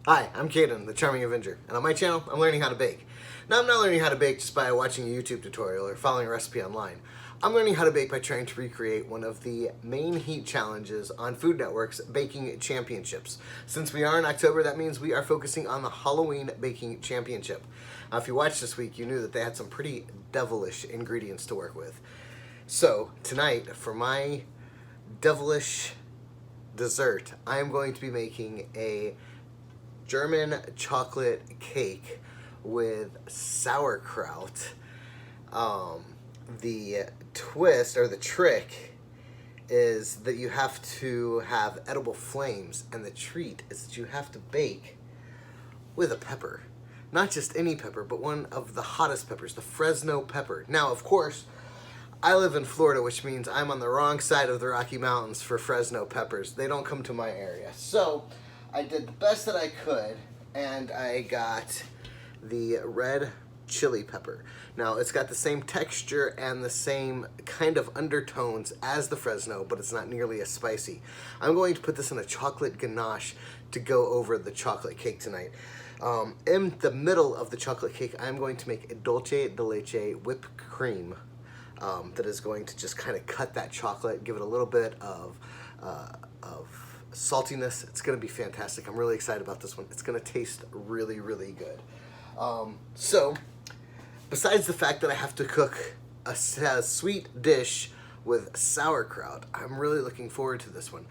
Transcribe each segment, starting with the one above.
Hi, I'm Caden, the Charming Avenger, and on my channel, I'm learning how to bake. Now, I'm not learning how to bake just by watching a YouTube tutorial or following a recipe online. I'm learning how to bake by trying to recreate one of the main heat challenges on Food Network's Baking Championships. Since we are in October, that means we are focusing on the Halloween Baking Championship. If you watched this week, you knew that they had some pretty devilish ingredients to work with. So, tonight, for my devilish dessert, I am going to be making a German chocolate cake with sauerkraut. The twist or the trick is that you have to have edible flames, and the treat is that you have to bake with a pepper. Not just any pepper, but one of the hottest peppers, the Fresno pepper. Now, of course, I live in Florida, which means I'm on the wrong side of the Rocky Mountains for Fresno peppers. They don't come to my area. So I did the best that I could, and I got the red chili pepper. Now, it's got the same texture and the same kind of undertones as the Fresno, but it's not nearly as spicy. I'm going to put this in a chocolate ganache to go over the chocolate cake tonight. In the middle of the chocolate cake, I'm going to make a dulce de leche whipped cream that is going to just kind of cut that chocolate, give it a little bit of saltiness. It's going to be fantastic. I'm really excited about this one. It's going to taste really, really good. So, besides the fact that I have to cook a sweet dish with sauerkraut, I'm really looking forward to this one.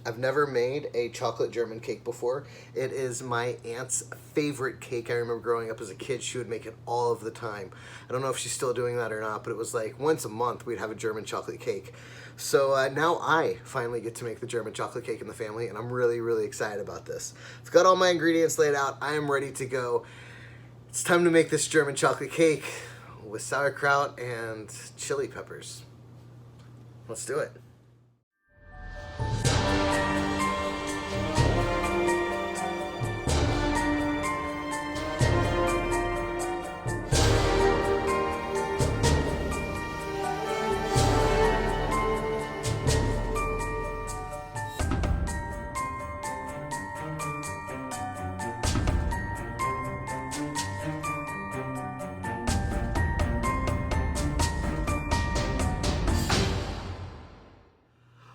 I've never made a chocolate German cake before. It is my aunt's favorite cake. I remember growing up as a kid, she would make it all of the time. I don't know if she's still doing that or not, but it was like once a month we'd have a German chocolate cake. So now I finally get to make the German chocolate cake in the family, and I'm really, really excited about this. I've got all my ingredients laid out. I am ready to go. It's time to make this German chocolate cake with sauerkraut and chili peppers. Let's do it.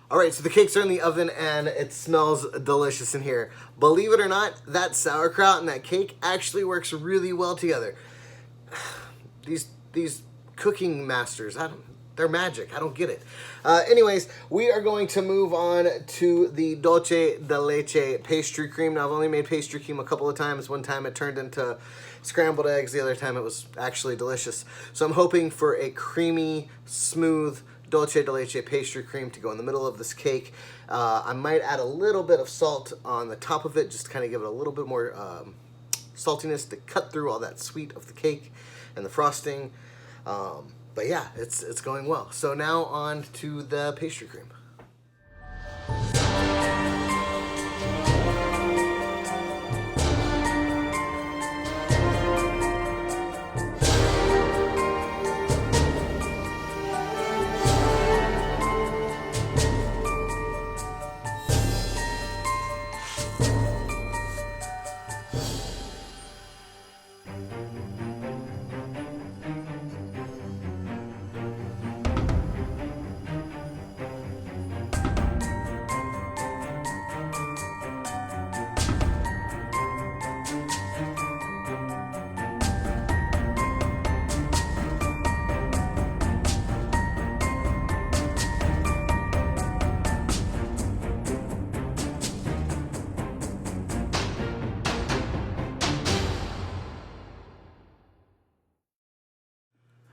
All right, so the cakes are in the oven and it smells delicious in here. Believe it or not, that sauerkraut and that cake actually works really well together. These cooking masters, they're magic. I don't get it. Anyways, we are going to move on to the Dolce de Leche pastry cream. Now, I've only made pastry cream a couple of times. One time it turned into scrambled eggs. The other time it was actually delicious. So I'm hoping for a creamy, smooth Dolce de Leche pastry cream to go in the middle of this cake. I might add a little bit of salt on the top of it, just to kind of give it a little bit more saltiness to cut through all that sweet of the cake and the frosting. But yeah, it's going well. So now on to the pastry cream.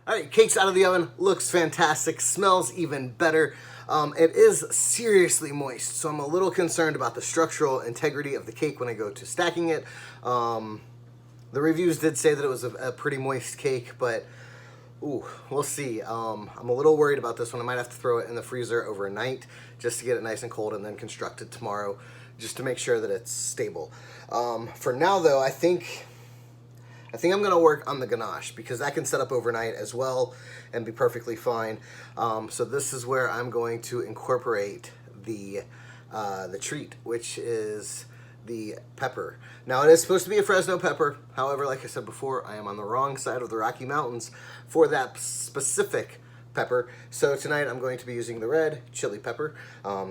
All right, cake's out of the oven, looks fantastic, smells even better. It is seriously moist, so I'm a little concerned about the structural integrity of the cake when I go to stacking it. The reviews did say that it was a pretty moist cake, but ooh, we'll see. I'm a little worried about this one. I might have to throw it in the freezer overnight just to get it nice and cold and then construct it tomorrow just to make sure that it's stable. For now, though, I think I'm going to work on the ganache because that can set up overnight as well and be perfectly fine. So this is where I'm going to incorporate the treat, which is the pepper. Now it is supposed to be a Fresno pepper. However, like I said before, I am on the wrong side of the Rocky Mountains for that specific pepper. So tonight I'm going to be using the red chili pepper.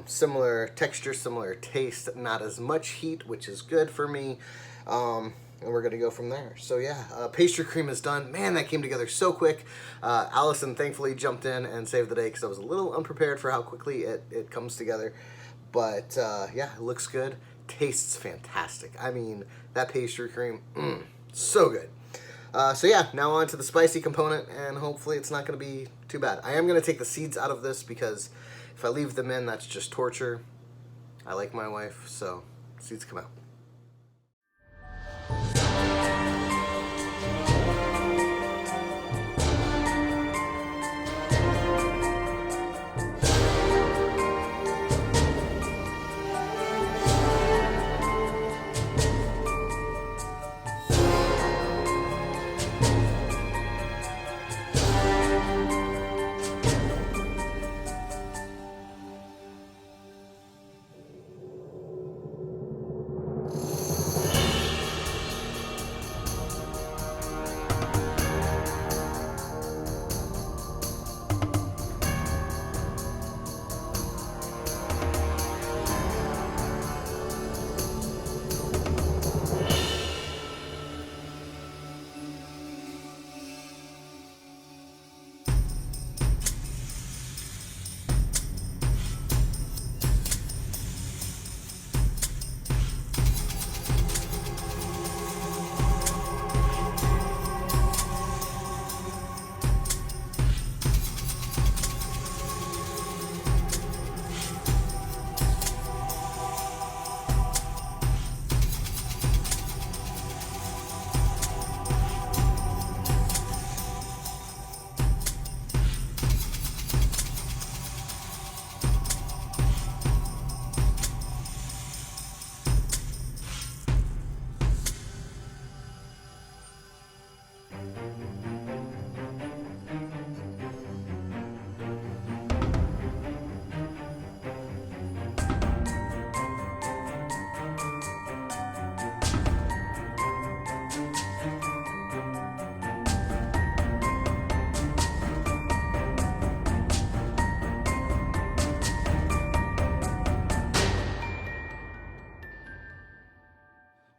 Similar texture, similar taste, not as much heat, which is good for me. And we're going to go from there. So yeah, pastry cream is done. Man, that came together so quick. Allison thankfully jumped in and saved the day because I was a little unprepared for how quickly it comes together. But yeah, it looks good. Tastes fantastic. I mean, that pastry cream, so good. So yeah, now on to the spicy component, and hopefully it's not going to be too bad. I am going to take the seeds out of this because if I leave them in, that's just torture. I like my wife, so seeds come out.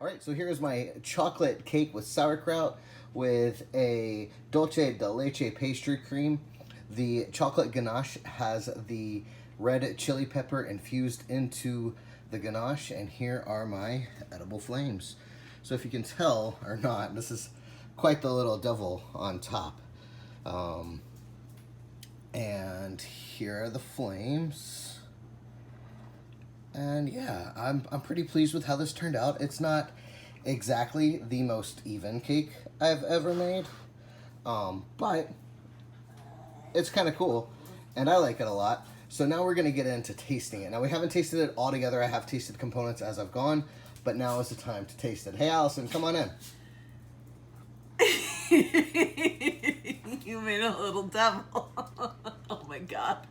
All right, so here's my chocolate cake with sauerkraut with a dulce de leche pastry cream. The chocolate ganache has the red chili pepper infused into the ganache, and here are my edible flames. So if you can tell or not, this is quite the little devil on top. And here are the flames. And yeah, I'm pretty pleased with how this turned out. It's not exactly the most even cake I've ever made, but it's kind of cool, and I like it a lot. So now we're going to get into tasting it. Now we haven't tasted it all together. I have tasted components as I've gone, but now is the time to taste it. Hey, Allison, come on in. You made a little devil. Oh my god.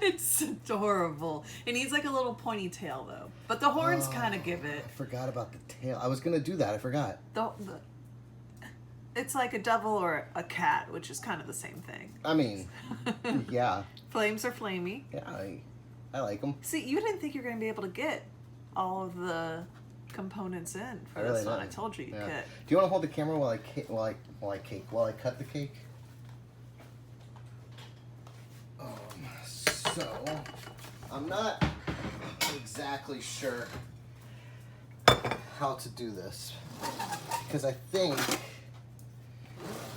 It's adorable. It needs like a little pointy tail though. But the horns kind of give it. I forgot about the tail. I was going to do that. I forgot. It's like a devil or a cat, which is kind of the same thing. I mean, yeah. Flames are flamey. Yeah, I like them. See, you didn't think you were going to be able to get all of the components in for this one. I told you you could. Do you want to hold the camera while I cut the cake? So, I'm not exactly sure how to do this because I think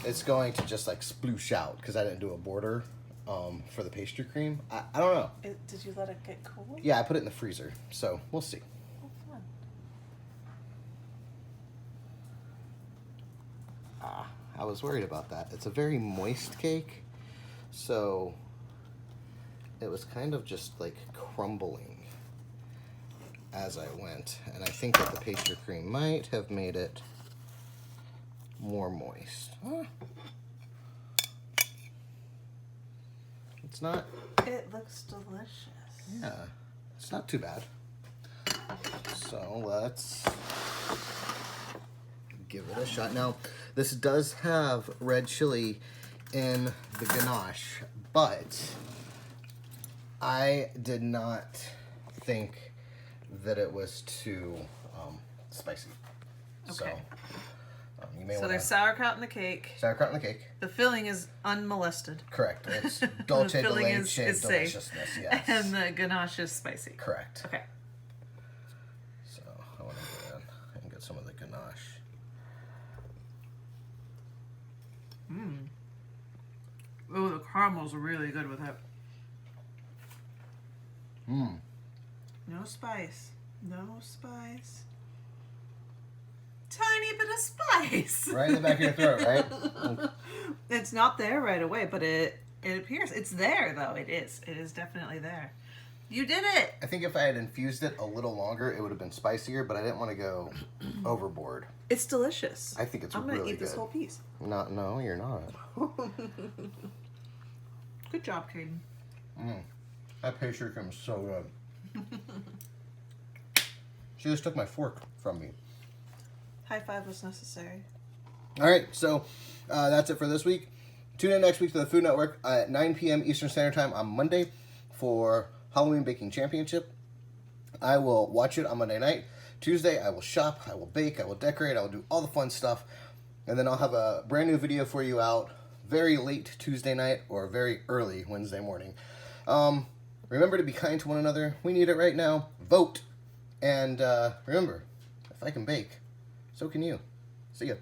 it's going to just like sploosh out because I didn't do a border for the pastry cream. I don't know. Did you let it get cool? Yeah, I put it in the freezer, so we'll see. Oh, fun. I was worried about that. It's a very moist cake, so it was kind of just like crumbling as I went, and I think that the pastry cream might have made it more moist. It's not. It looks delicious. Yeah, it's not too bad. So let's give it a shot. Now, this does have red chili in the ganache, but I did not think that it was too spicy. Okay. So, you may So want there's sauerkraut in the cake. sauerkraut in the cake. The filling is unmolested. Correct. It's Dolce, The filling Leche, is safe. deliciousness. Yes. And the ganache is spicy. Correct. Okay. So I want to go in and get some of the ganache. Oh, the caramel's really good with it. No spice. No spice. Tiny bit of spice. Right in the back of your throat, right? It's not there right away, but it appears. It's there, though. It is. It is definitely there. You did it! I think if I had infused it a little longer, it would have been spicier, but I didn't want to go overboard. It's delicious. I think it's I'm really gonna eat good. this whole piece. No, you're not. Good job, Caden. That pastry cream is so good. She just took my fork from me. High five was necessary. All right, so that's it for this week. Tune in next week to the Food Network at 9 p.m. Eastern Standard Time on Monday for Halloween Baking Championship. I will watch it on Monday night. Tuesday, I will shop, I will bake, I will decorate, I will do all the fun stuff. And then I'll have a brand new video for you out very late Tuesday night or very early Wednesday morning. Remember to be kind to one another. We need it right now. Vote. And remember, if I can bake, so can you. See ya.